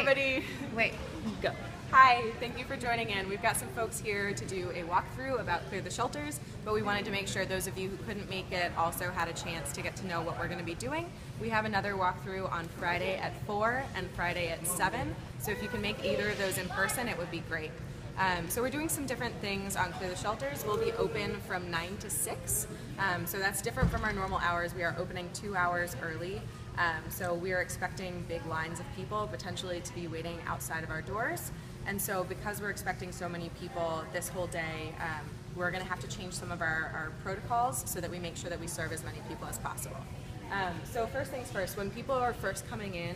everybody. Wait, go. Hi, thank you for joining in. We've got some folks here to do a walkthrough about Clear the Shelters, but we wanted to make sure those of you who couldn't make it also had a chance to get to know what we're going to be doing. We have another walkthrough on Friday at 4 and Friday at 7, so if you can make either of those in person, it would be great. So we're doing some different things on Clear the Shelters. We'll be open from 9 to 6, so that's different from our normal hours. We are opening 2 hours early, so we are expecting big lines of people potentially to be waiting outside of our doors. And so because we're expecting so many people this whole day, we're going to have to change some of our protocols so that we make sure that we serve as many people as possible. So first things first, when people are first coming in,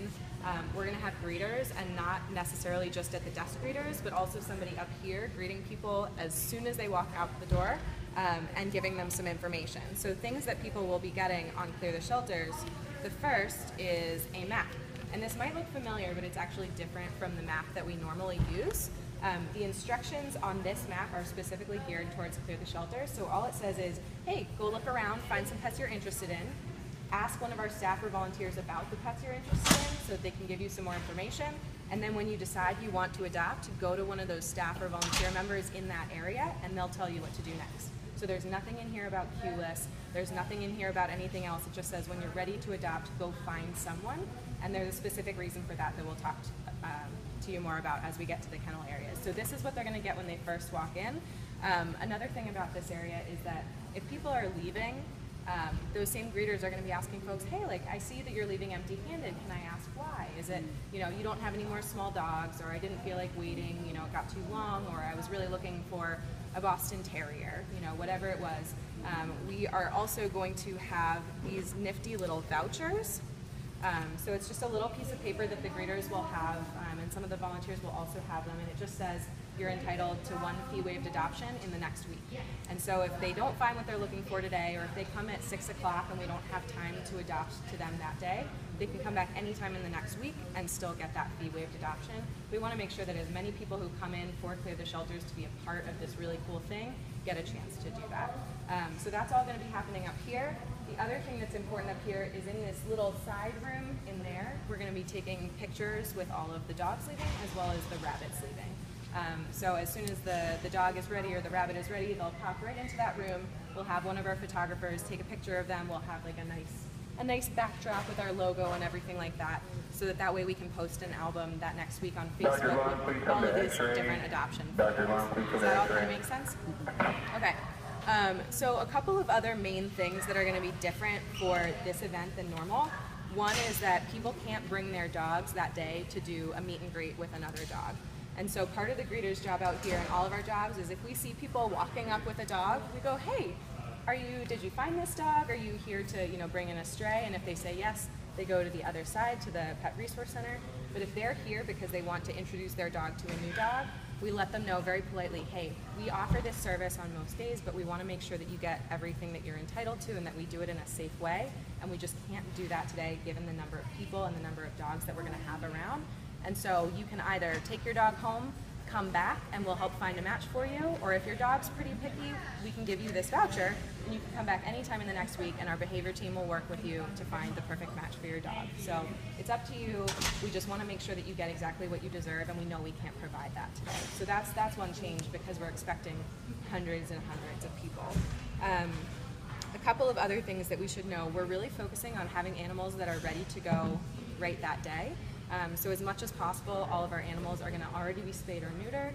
we're going to have greeters, and not necessarily just at the desk greeters, but also somebody up here greeting people as soon as they walk out the door and giving them some information. So things that people will be getting on Clear the Shelters, the first is a map. And this might look familiar, but it's actually different from the map that we normally use. The instructions on this map are specifically geared towards Clear the Shelter. So all it says is, hey, go look around, find some pets you're interested in, ask one of our staff or volunteers about the pets you're interested in so that they can give you some more information. And then when you decide you want to adopt, go to one of those staff or volunteer members in that area and they'll tell you what to do next. So there's nothing in here about queue lists, there's nothing in here about anything else. It just says when you're ready to adopt, go find someone. And there's a specific reason for that we'll talk to you more about as we get to the kennel areas. So this is what they're going to get when they first walk in. Another thing about this area is that if people are leaving, those same greeters are going to be asking folks, hey, like, I see that you're leaving empty-handed. Can I ask why? Is it, you know, you don't have any more small dogs, or I didn't feel like waiting, you know, it got too long, or I was really looking for a Boston Terrier, you know, whatever it was. We are also going to have these nifty little vouchers. So it's just a little piece of paper that the greeters will have, and some of the volunteers will also have them, and it just says you're entitled to 1 fee-waived adoption in the next week. And so if they don't find what they're looking for today, or if they come at 6 o'clock and we don't have time to adopt to them that day, they can come back anytime in the next week and still get that fee-waived adoption. We want to make sure that as many people who come in for Clear the Shelters to be a part of this really cool thing get a chance to do that. So that's all going to be happening up here. The other thing that's important up here is in this little side room in there, we're going to be taking pictures with all of the dogs leaving as well as the rabbits leaving. So as soon as the dog is ready or the rabbit is ready, they'll pop right into that room. We'll have one of our photographers take a picture of them. We'll have like a nice backdrop with our logo and everything like that, so that way we can post an album that next week on Facebook with all of these different adoption photos. Does that all kind of make sense? Okay. So a couple of other main things that are going to be different for this event than normal. One is that people can't bring their dogs that day to do a meet and greet with another dog. And so part of the greeter's job out here and all of our jobs is if we see people walking up with a dog, we go, hey, did you find this dog? Are you here to, you know, bring in a stray? And if they say yes, they go to the other side to the Pet Resource Center. But if they're here because they want to introduce their dog to a new dog, we let them know very politely, hey, we offer this service on most days, but we want to make sure that you get everything that you're entitled to and that we do it in a safe way. And we just can't do that today given the number of people and the number of dogs that we're going to have around. And so you can either take your dog home, come back, and we'll help find a match for you, or if your dog's pretty picky, we can give you this voucher, and you can come back anytime in the next week, and our behavior team will work with you to find the perfect match for your dog. So it's up to you. We just want to make sure that you get exactly what you deserve, and we know we can't provide that today. So that's one change because we're expecting hundreds and hundreds of people. A couple of other things that we should know, we're really focusing on having animals that are ready to go right that day. So as much as possible, all of our animals are going to already be spayed or neutered,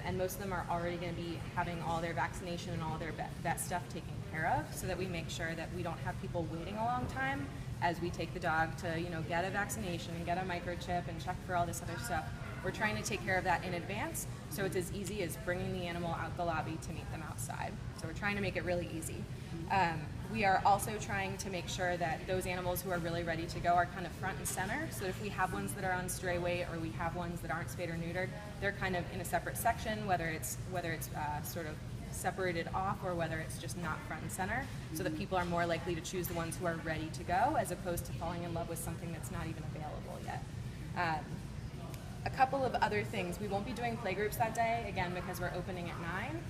and most of them are already going to be having all their vaccination and all their vet stuff taken care of, so that we make sure that we don't have people waiting a long time as we take the dog to, you know, get a vaccination and get a microchip and check for all this other stuff. We're trying to take care of that in advance, so it's as easy as bringing the animal out the lobby to meet them outside. So we're trying to make it really easy. We are also trying to make sure that those animals who are really ready to go are kind of front and center, so that if we have ones that are on stray weight or we have ones that aren't spayed or neutered, they're kind of in a separate section, whether it's sort of separated off or whether it's just not front and center, so that people are more likely to choose the ones who are ready to go as opposed to falling in love with something that's not even available yet. A couple of other things, we won't be doing playgroups that day, again, because we're opening at 9.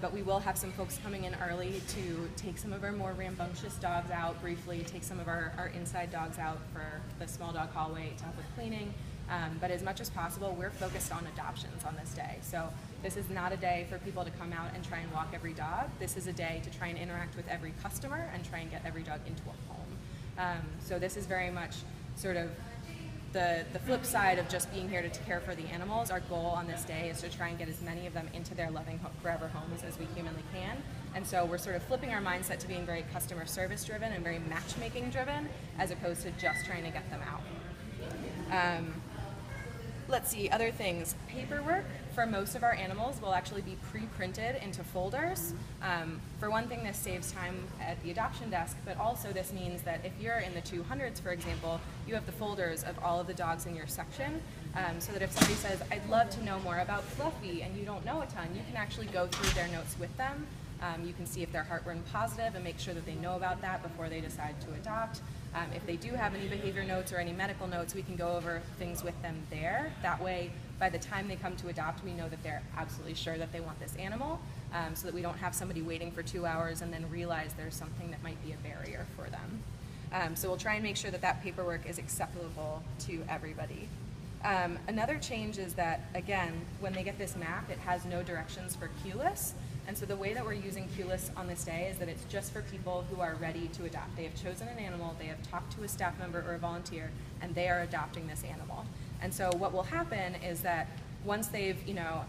But we will have some folks coming in early to take some of our more rambunctious dogs out briefly, take some of our inside dogs out for the small dog hallway to help with cleaning, But as much as possible, we're focused on adoptions on this day. So this is not a day for people to come out and try and walk every dog. This is a day to try and interact with every customer and try and get every dog into a home. So this is very much sort of the flip side of just being here to care for the animals. Our goal on this day is to try and get as many of them into their loving forever homes as we humanly can. And so we're sort of flipping our mindset to being very customer service driven and very matchmaking driven, as opposed to just trying to get them out. Let's see, other things. Paperwork for most of our animals will actually be pre-printed into folders. For one thing, this saves time at the adoption desk, but also this means that if you're in the 200s, for example, you have the folders of all of the dogs in your section, so that if somebody says, I'd love to know more about Fluffy, and you don't know a ton, you can actually go through their notes with them. You can see if they're heartburn positive and make sure that they know about that before they decide to adopt. If they do have any behavior notes or any medical notes, we can go over things with them there. That way, by the time they come to adopt, we know that they're absolutely sure that they want this animal, so that we don't have somebody waiting for 2 hours and then realize there's something that might be a barrier for them. So we'll try and make sure that that paperwork is acceptable to everybody. Another change is that, again, when they get this map, it has no directions for Keyless. And so the way that we're using Keyless on this day is that it's just for people who are ready to adopt. They have chosen an animal, they have talked to a staff member or a volunteer, and they are adopting this animal. And so what will happen is that once they've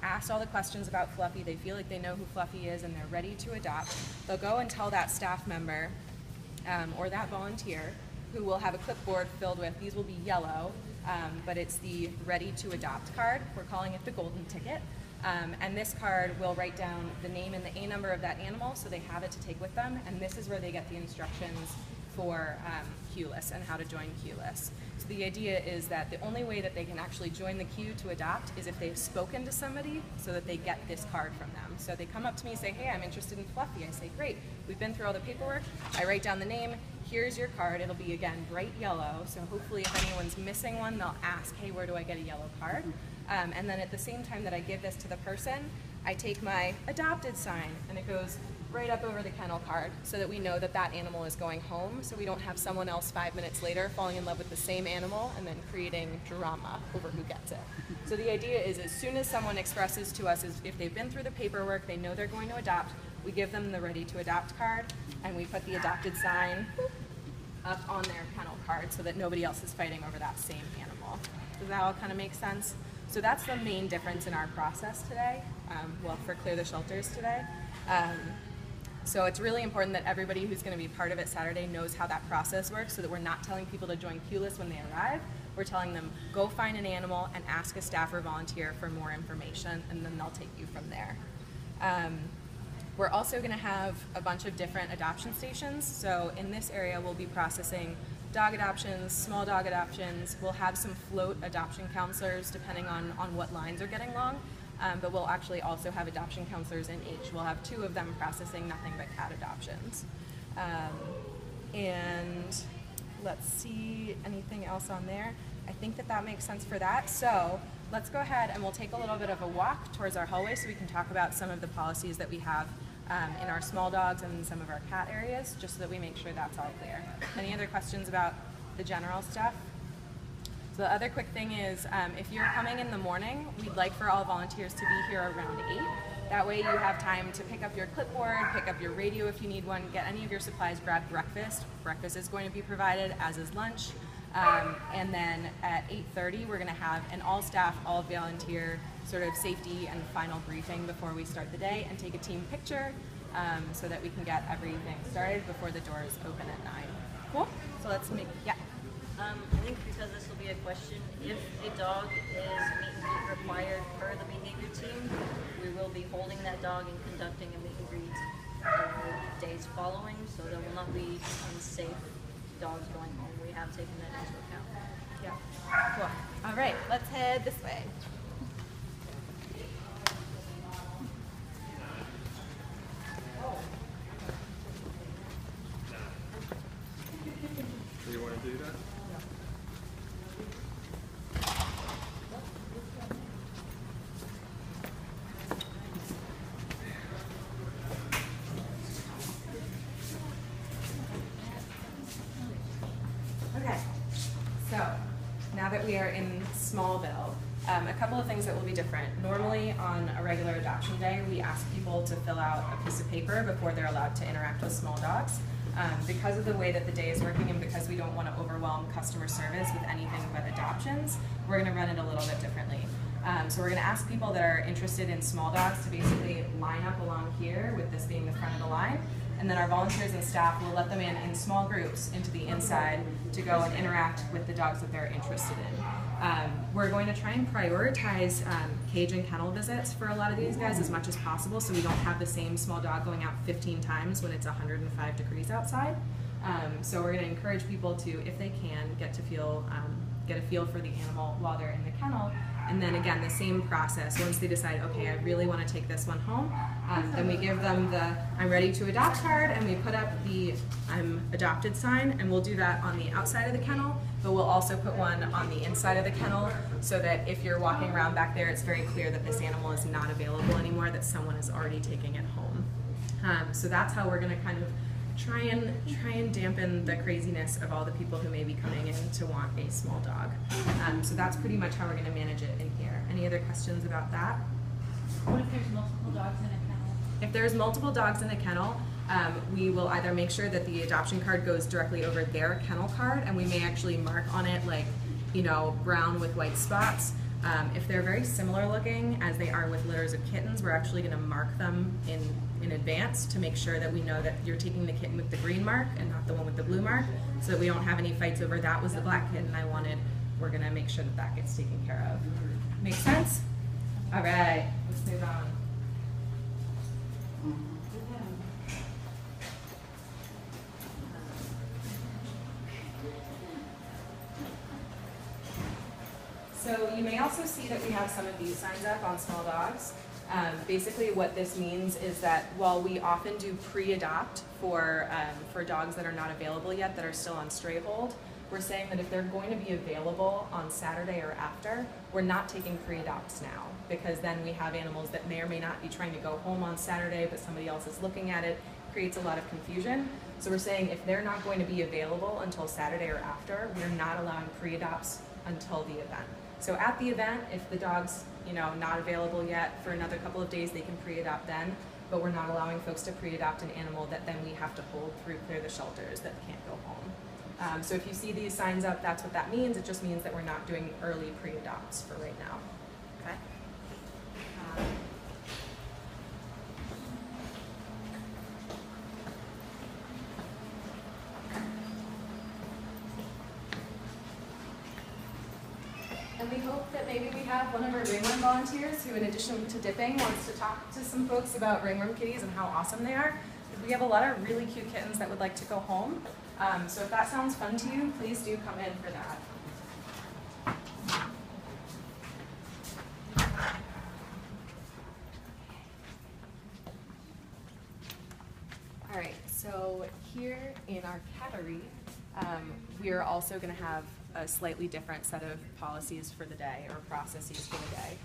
asked all the questions about Fluffy, they feel like they know who Fluffy is and they're ready to adopt, they'll go and tell that staff member or that volunteer, who will have a clipboard filled with, these will be yellow, but it's the ready to adopt card. We're calling it the golden ticket. And this card will write down the name and the A number of that animal, so they have it to take with them, and this is where they get the instructions for Keyless and how to join Keyless. So the idea is that the only way that they can actually join the queue to adopt is if they've spoken to somebody, so that they get this card from them. So they come up to me and say, hey, I'm interested in Fluffy. I say, great, we've been through all the paperwork. I write down the name, here's your card. It'll be, again, bright yellow, so hopefully if anyone's missing one, they'll ask, hey, where do I get a yellow card? And then at the same time that I give this to the person, I take my adopted sign and it goes right up over the kennel card, so that we know that that animal is going home, so we don't have someone else 5 minutes later falling in love with the same animal and then creating drama over who gets it. So the idea is, as soon as someone expresses to us, is if they've been through the paperwork, they know they're going to adopt, we give them the ready to adopt card, and we put the adopted sign up on their kennel card so that nobody else is fighting over that same animal. Does that all kind of make sense? So that's the main difference in our process today, well, for Clear the Shelters today. So it's really important that everybody who's going to be part of it Saturday knows how that process works, so that we're not telling people to join Keyless when they arrive. We're telling them, go find an animal and ask a staff or volunteer for more information, and then they'll take you from there. We're also going to have a bunch of different adoption stations. So in this area, we'll be processing dog adoptions, small dog adoptions. We'll have some float adoption counselors depending on what lines are getting long. But we'll actually also have adoption counselors in each. We'll have 2 of them processing nothing but cat adoptions. And let's see, anything else on there? I think that makes sense for that. So let's go ahead and we'll take a little bit of a walk towards our hallway so we can talk about some of the policies that we have in our small dogs and some of our cat areas, just so that we make sure that's all clear. Any other questions about the general stuff? So the other quick thing is, if you're coming in the morning, we'd like for all volunteers to be here around 8. That way you have time to pick up your clipboard, pick up your radio if you need one, get any of your supplies, grab breakfast. Breakfast is going to be provided, as is lunch. And then at 8:30, we're going to have an all-staff, all-volunteer sort of safety and final briefing before we start the day, and take a team picture so that we can get everything started before the doors open at 9. Cool? So let's make, yeah. I think because this will be a question, if a dog is meet and greet required per the behavior team, we will be holding that dog and conducting a meet and greet the days following, so there will not be unsafe dogs going home. We have taken that into account. Yeah. Cool. All right, let's head this way. Do you want to do that? Okay, so now that we are in Smallville, a couple of things that will be different. Normally on a regular adoption day, we ask people to fill out a piece of paper before they're allowed to interact with small dogs. Because of the way that the day is working and because we don't want to overwhelm customer service with anything but adoptions, we're going to run it a little bit differently. So we're going to ask people that are interested in small dogs to basically line up along here, with this being the front of the line, and then our volunteers and staff will let them in small groups into the inside to go and interact with the dogs that they're interested in. We're going to try and prioritize cage and kennel visits for a lot of these guys as much as possible, so we don't have the same small dog going out 15 times when it's 105 degrees outside. So we're going to encourage people to, if they can, get a feel for the animal while they're in the kennel. And then again, the same process. Once they decide, okay, I really want to take this one home, then we give them the I'm ready to adopt card, and we put up the I'm adopted sign, and we'll do that on the outside of the kennel, but we'll also put one on the inside of the kennel so that if you're walking around back there, it's very clear that this animal is not available anymore, that someone is already taking it home. So that's how we're going to kind of try and dampen the craziness of all the people who may be coming in to want a small dog. So that's pretty much how we're going to manage it in here. Any other questions about that? What if there's multiple dogs in a kennel? If there's multiple dogs in a kennel, we will either make sure that the adoption card goes directly over their kennel card, and we may actually mark on it like, you know, brown with white spots. If they're very similar looking as they are with litters of kittens, we're actually going to mark them in advance to make sure that we know that you're taking the kitten with the green mark and not the one with the blue mark, so that we don't have any fights over that was the black kitten I wanted. We're going to make sure that that gets taken care of. Make sense? All right, let's move on. So you may also see that we have some of these signs up on small dogs. Basically what this means is that while we often do pre-adopt for dogs that are not available yet, that are still on stray hold, we're saying that if they're going to be available on Saturday or after, we're not taking pre-adopts now, because then we have animals that may or may not be trying to go home on Saturday, but somebody else is looking at it, creates a lot of confusion. So we're saying if they're not going to be available until Saturday or after, we're not allowing pre-adopts until the event. So at the event, if the dog's not available yet for another couple of days, they can pre-adopt then, but we're not allowing folks to pre-adopt an animal that then we have to hold through Clear the Shelters that can't go home. So if you see these signs up, that's what that means. It just means that we're not doing early pre-adopts for right now. Okay? And we hope that maybe we have one of our ringworm volunteers who, in addition to dipping, wants to talk to some folks about ringworm kitties and how awesome they are. We have a lot of really cute kittens that would like to go home. So if that sounds fun to you, please do come in for that. All right, so here in our cattery, we are also going to have a slightly different set of policies for the day, or processes for the day.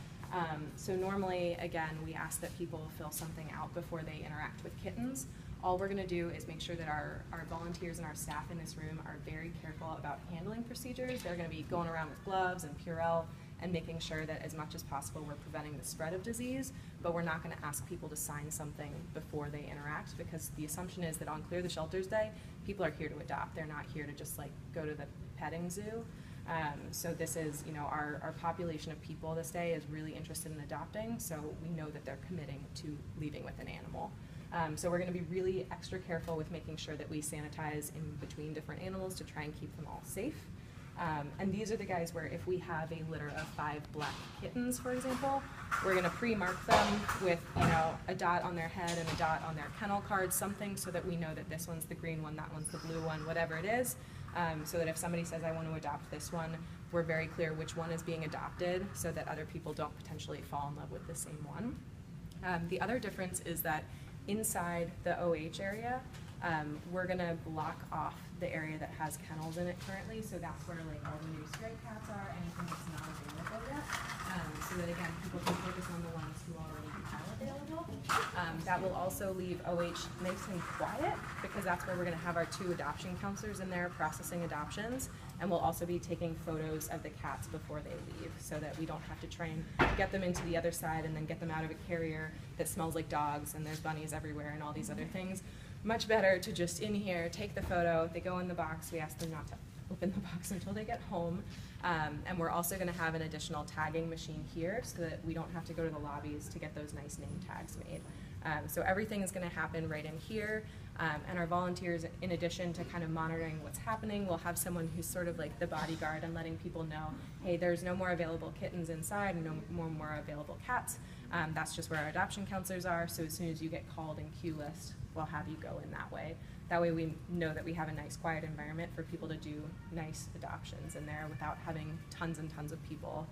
So normally, again, we ask that people fill something out before they interact with kittens. All we're going to do is make sure that our volunteers and our staff in this room are very careful about handling procedures. They're going to be going around with gloves and Purell and making sure that as much as possible we're preventing the spread of disease, but we're not going to ask people to sign something before they interact, because the assumption is that on Clear the Shelters Day, people are here to adopt. They're not here to just like go to the petting zoo. So this is, our population of people this day is really interested in adopting, so we know that they're committing to leaving with an animal. So we're going to be really extra careful with making sure that we sanitize in between different animals to try and keep them all safe. And these are the guys where if we have a litter of 5 black kittens, for example, we're going to pre-mark them with, a dot on their head and a dot on their kennel card, something so that we know that this one's the green one, that one's the blue one, whatever it is. So that if somebody says, I want to adopt this one, we're very clear which one is being adopted so that other people don't potentially fall in love with the same one. The other difference is that inside the OH area, we're going to block off the area that has kennels in it currently, so that's where like all the new stray cats are, anything that's not available yet, so that again, people can focus on the ones who already are available. That will also leave OH nice and quiet, because that's where we're going to have our 2 adoption counselors in there processing adoptions. and we'll also be taking photos of the cats before they leave so that we don't have to try and get them into the other side and then get them out of a carrier that smells like dogs and there's bunnies everywhere and all these other things. Much better to just in here, take the photo, they go in the box, we ask them not to open the box until they get home. And we're also going to have an additional tagging machine here so that we don't have to go to the lobbies to get those nice name tags made. So everything is going to happen right in here. And our volunteers, in addition to kind of monitoring what's happening, will have someone who's sort of like the bodyguard and letting people know, hey, there's no more available kittens inside and no more available cats. That's just where our adoption counselors are. So as soon as you get called in queue list, we'll have you go in that way. That way we know that we have a nice quiet environment for people to do nice adoptions in there without having tons and tons of people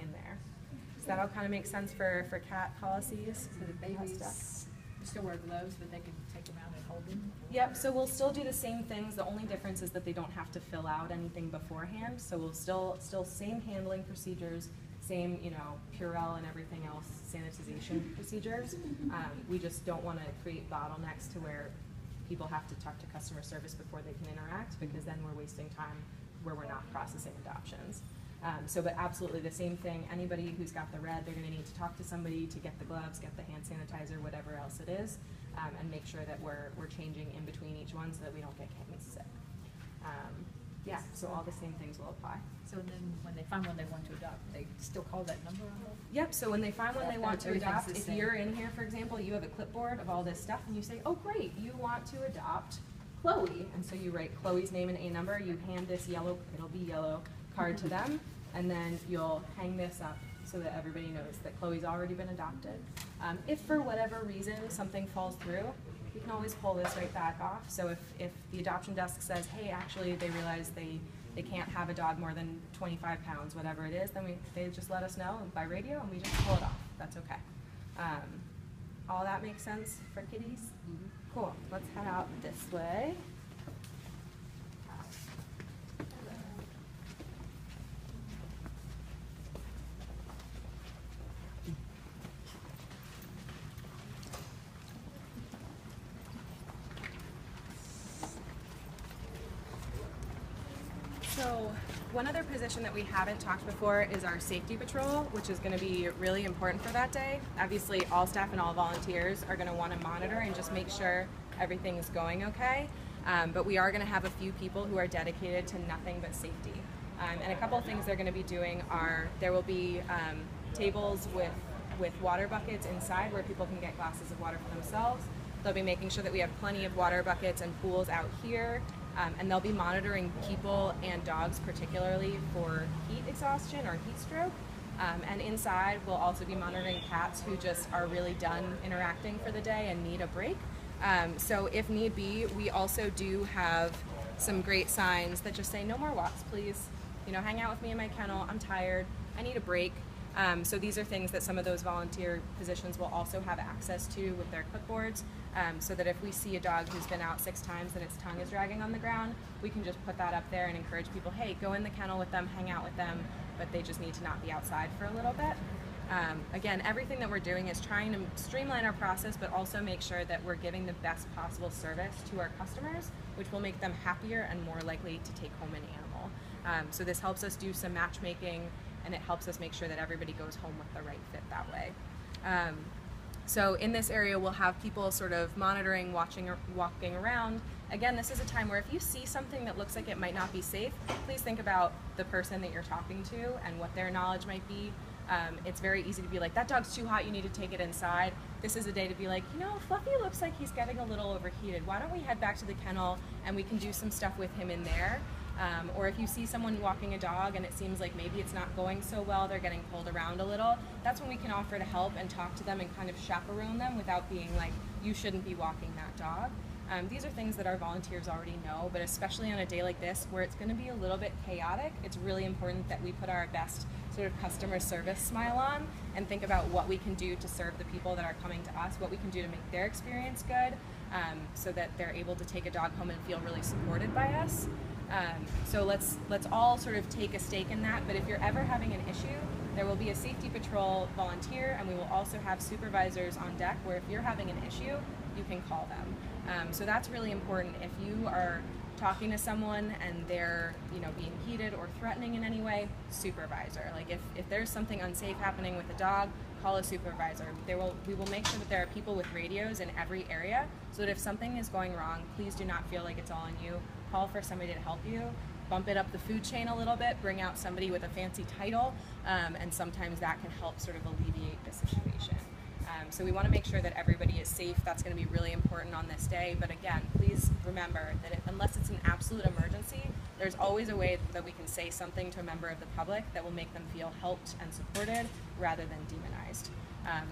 in there. Does that all kind of make sense for cat policies? So the babies still wear gloves, but they can take them out and hold them? Yep, so we'll still do the same things. The only difference is that they don't have to fill out anything beforehand. So we'll still same handling procedures, same, you know, Purell and everything else, sanitization procedures. We just don't want to create bottlenecks to where people have to talk to customer service before they can interact, because then we're wasting time where we're not processing adoptions. But absolutely the same thing. Anybody who's got the red, they're going to need to talk to somebody to get the gloves, get the hand sanitizer, whatever else it is, and make sure that we're changing in between each one so that we don't get kittens sick. Yeah, so all the same things will apply. So then when they find one they want to adopt, they still call that number on it? Yep, so when they find one they want to Everything's adopt, the if same. you're in here, for example, you have a clipboard of all this stuff and you say, oh great, you want to adopt Chloe. And so you write Chloe's name and a number, you hand this yellow, it'll be yellow, card to them, and then you'll hang this up so that everybody knows that Chloe's already been adopted. If for whatever reason something falls through, you can always pull this right back off. So if the adoption desk says, hey, actually they realize they can't have a dog more than 25 pounds, whatever it is, then they just let us know by radio and we just pull it off. That's okay. All that makes sense for kitties? Mm-hmm. Cool, let's head out this way. So one other position that we haven't talked before is our safety patrol, which is going to be really important for that day. Obviously, all staff and all volunteers are going to want to monitor and just make sure everything is going okay. But we are going to have a few people who are dedicated to nothing but safety. And a couple of things they're going to be doing are there will be tables with water buckets inside where people can get glasses of water for themselves. They'll be making sure that we have plenty of water buckets and pools out here. And they'll be monitoring people and dogs particularly for heat exhaustion or heat stroke. And inside we'll also be monitoring cats who just are really done interacting for the day and need a break. So if need be, we also do have some great signs that just say no more walks, please. You know, hang out with me in my kennel, I'm tired, I need a break. So these are things that some of those volunteer positions will also have access to with their clipboards, so that if we see a dog who's been out 6 times and its tongue is dragging on the ground, we can just put that up there and encourage people, hey, go in the kennel with them, hang out with them, but they just need to not be outside for a little bit. Again, everything that we're doing is trying to streamline our process, but also make sure that we're giving the best possible service to our customers, which will make them happier and more likely to take home an animal. So this helps us do some matchmaking, and it helps us make sure that everybody goes home with the right fit that way. So in this area, we'll have people sort of monitoring, watching, walking around. Again, this is a time where if you see something that looks like it might not be safe, please think about the person that you're talking to and what their knowledge might be. It's very easy to be like, that dog's too hot, you need to take it inside. This is a day to be like, you know, Fluffy looks like he's getting a little overheated. Why don't we head back to the kennel and we can do some stuff with him in there. Or if you see someone walking a dog and it seems like maybe it's not going so well, they're getting pulled around a little, that's when we can offer to help and talk to them and kind of chaperone them without being like, you shouldn't be walking that dog. These are things that our volunteers already know, but especially on a day like this where it's going to be a little bit chaotic, it's really important that we put our best sort of customer service smile on and think about what we can do to serve the people that are coming to us, what we can do to make their experience good, so that they're able to take a dog home and feel really supported by us. So let's all sort of take a stake in that, but if you're ever having an issue, there will be a safety patrol volunteer, and we will also have supervisors on deck where if you're having an issue, you can call them. So that's really important. If you are talking to someone and they're, you know, being heated or threatening in any way, supervisor. Like if there's something unsafe happening with a dog, call a supervisor. We will make sure that there are people with radios in every area so that if something is going wrong, please do not feel like it's all on you. Call for somebody to help you. Bump it up the food chain a little bit, bring out somebody with a fancy title, and sometimes that can help sort of alleviate the situation. So we want to make sure that everybody is safe. That's going to be really important on this day. But again, please remember that unless it's an absolute emergency, there's always a way that we can say something to a member of the public that will make them feel helped and supported rather than demonized.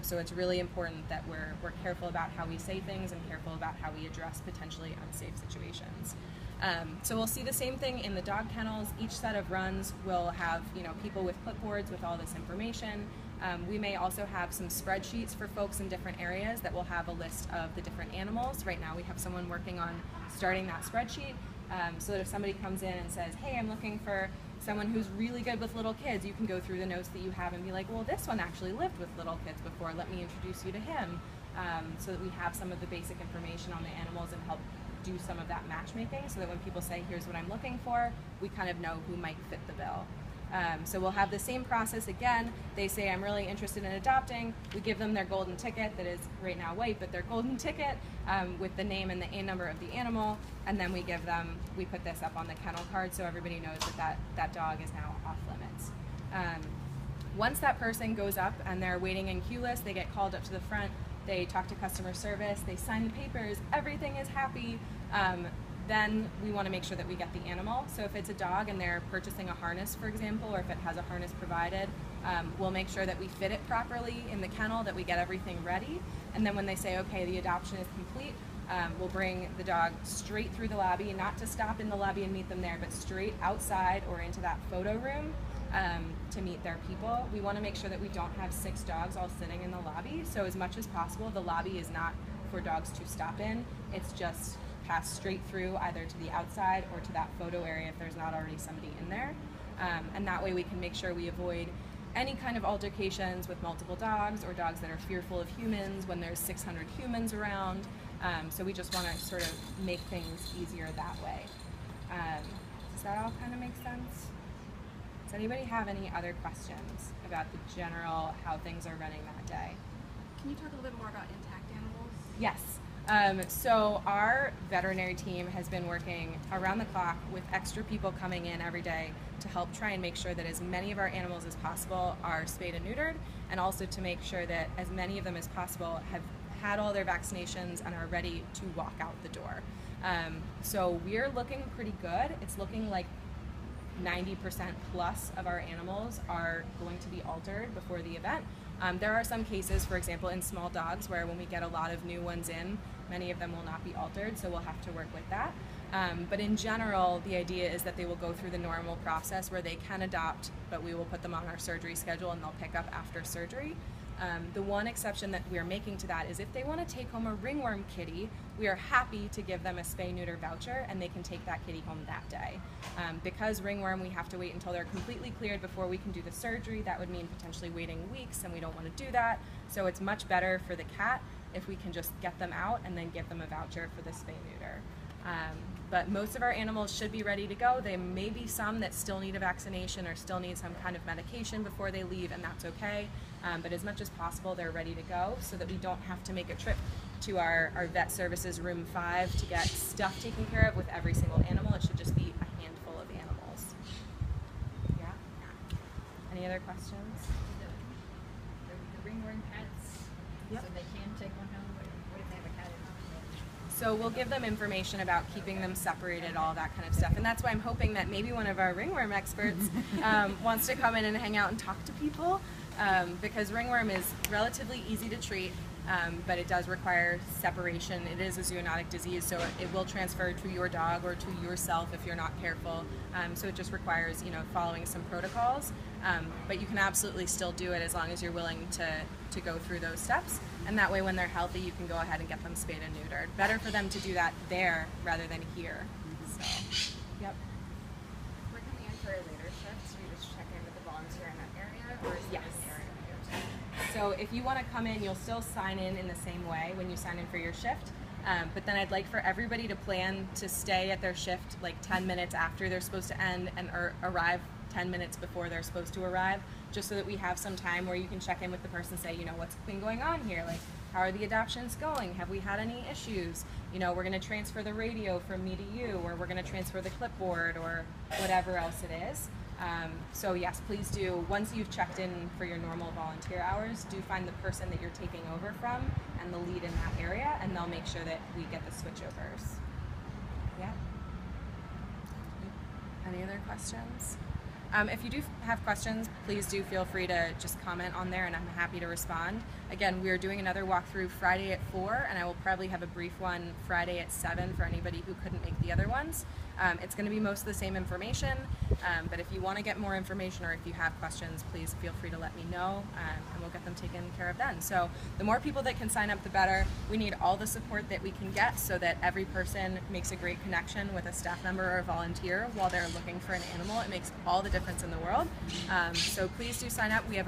So it's really important that we're careful about how we say things and careful about how we address potentially unsafe situations. So we'll see the same thing in the dog kennels. Each set of runs will have, you know, people with clipboards with all this information. We may also have some spreadsheets for folks in different areas that will have a list of the different animals. Right now we have someone working on starting that spreadsheet so that if somebody comes in and says, hey, I'm looking for someone who's really good with little kids, you can go through the notes that you have and be like, well, this one actually lived with little kids before, let me introduce you to him, so that we have some of the basic information on the animals and help do some of that matchmaking so that when people say, here's what I'm looking for, we kind of know who might fit the bill. So we'll have the same process again. They say, I'm really interested in adopting. We give them their golden ticket that is right now white, but their golden ticket with the name and the A number of the animal. And then we put this up on the kennel card so everybody knows that dog is now off limits. Once that person goes up and they're waiting in queue list, they get called up to the front, they talk to customer service, they sign the papers, everything is happy. Then we want to make sure that we get the animal. So if it's a dog and they're purchasing a harness, for example, or if it has a harness provided, we'll make sure that we fit it properly in the kennel, that we get everything ready. And then when they say, okay, the adoption is complete, we'll bring the dog straight through the lobby, not to stop in the lobby and meet them there, but straight outside or into that photo room to meet their people. We want to make sure that we don't have 6 dogs all sitting in the lobby. So as much as possible, the lobby is not for dogs to stop in. It's just pass straight through either to the outside or to that photo area if there's not already somebody in there. And that way we can make sure we avoid any kind of altercations with multiple dogs or dogs that are fearful of humans when there's 600 humans around. So we just want to sort of make things easier that way. Does that all kind of make sense? Does anybody have any other questions about the general how things are running that day? Can you talk a little bit more about intact animals? Yes. So our veterinary team has been working around the clock with extra people coming in every day to help try and make sure that as many of our animals as possible are spayed and neutered, and also to make sure that as many of them as possible have had all their vaccinations and are ready to walk out the door. So we're looking pretty good. It's looking like 90% plus of our animals are going to be altered before the event. There are some cases, for example, in small dogs where when we get a lot of new ones in, many of them will not be altered, so we'll have to work with that. But in general, the idea is that they will go through the normal process where they can adopt, but we will put them on our surgery schedule and they'll pick up after surgery. The one exception that we're making to that is if they want to take home a ringworm kitty, we are happy to give them a spay-neuter voucher and they can take that kitty home that day. Because ringworm, we have to wait until they're completely cleared before we can do the surgery. That would mean potentially waiting weeks, and we don't want to do that. So it's much better for the cat if we can just get them out and then give them a voucher for the spay-neuter. But most of our animals should be ready to go. There may be some that still need a vaccination or still need some kind of medication before they leave, and that's okay. But as much as possible, they're ready to go so that we don't have to make a trip to our vet services room 5 to get stuff taken care of with every single animal. It should just be a handful of animals. Yeah? Any other questions? The ringworm pets, Yep. so they can take one home. What if they have a cat at home? So we'll give them information about keeping them separated, all that kind of stuff. And that's why I'm hoping that maybe one of our ringworm experts wants to come in and hang out and talk to people, because ringworm is relatively easy to treat, but it does require separation. It is a zoonotic disease, so it will transfer to your dog or to yourself if you're not careful. So it just requires, following some protocols. But you can absolutely still do it as long as you're willing to go through those steps. And that way when they're healthy, you can go ahead and get them spayed and neutered. Better for them to do that there rather than here. So, yep. We're coming in for a later shift, so we just check in with the volunteer in that area, or is Yes. there an area to go to? So if you want to come in, you'll still sign in the same way when you sign in for your shift. But then I'd like for everybody to plan to stay at their shift like 10 minutes after they're supposed to end and arrive 10 minutes before they're supposed to arrive, just so that we have some time where you can check in with the person, say, you know, what's been going on here? Like, how are the adoptions going? Have we had any issues? You know, we're going to transfer the radio from me to you, or we're going to transfer the clipboard, or whatever else it is. So yes, please do, once you've checked in for your normal volunteer hours, do find the person that you're taking over from and the lead in that area, and they'll make sure that we get the switchovers. Yeah? Any other questions? If you do have questions, please do feel free to just comment on there, and I'm happy to respond. Again, we are doing another walkthrough Friday at 4, and I will probably have a brief one Friday at 7 for anybody who couldn't make the other ones. It's going to be most of the same information, but if you want to get more information or if you have questions, please feel free to let me know, and we'll get them taken care of then. So the more people that can sign up, the better. We need all the support that we can get so that every person makes a great connection with a staff member or a volunteer while they're looking for an animal. It makes all the difference in the world. So please do sign up. We have